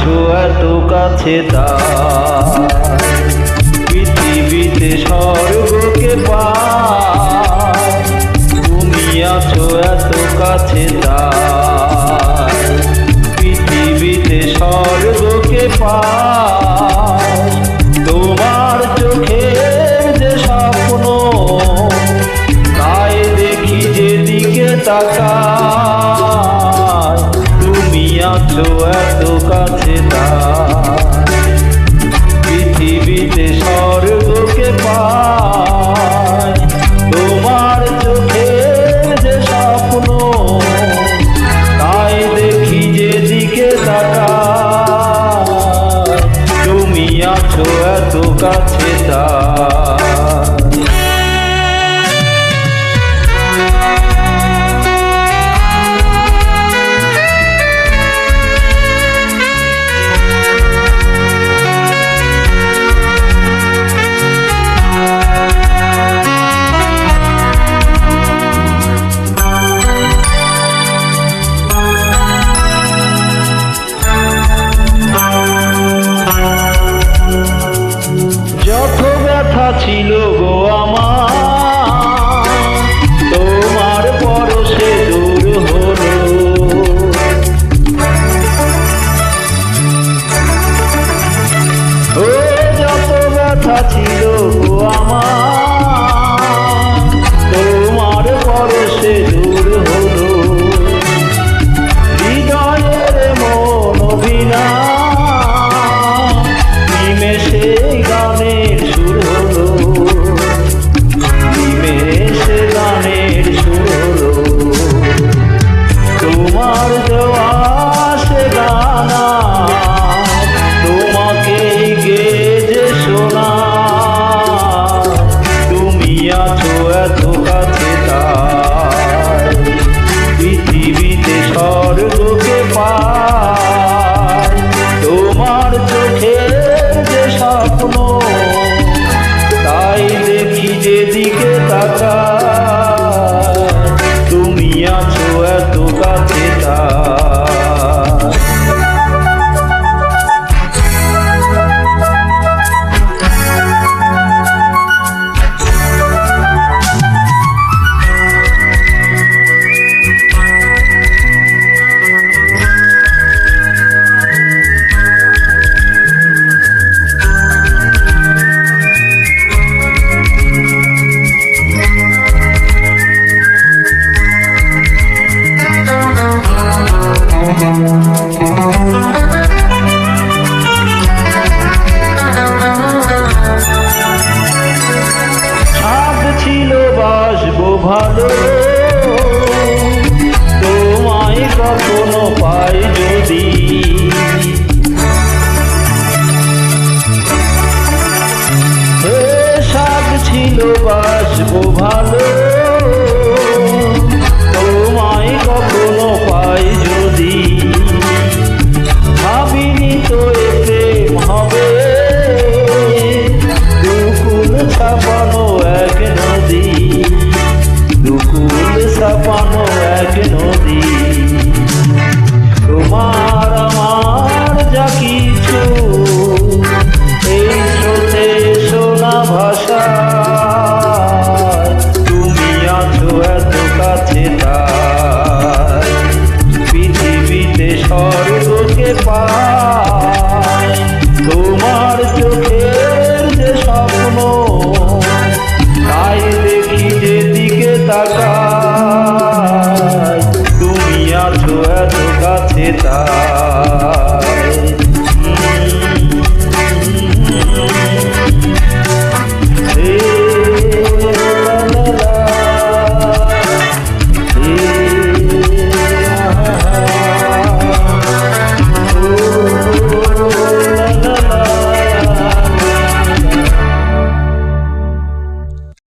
আছো এত কাছে তাই পৃথিবীতে স্বর্গকে পাই। তুমি আছো এত কাছে তাই পৃথিবীতে স্বর্গকে পাই। তোমার চোখের যে স্বপ্ন তাই দেখি যেদিকে তাকাই। তুমি আছো এত কাছে তাই পৃথিবীতে স্বর্গকে পাই। তোমার চোখের যে স্বপ্ন তাই দেখি যেদিকে তাকাই। তুমি আছো এত কাছে তাই। যত ব্যথা ছিল গো আমার তোমার পরশে দূর হলো। ও যত ব্যথা ছিল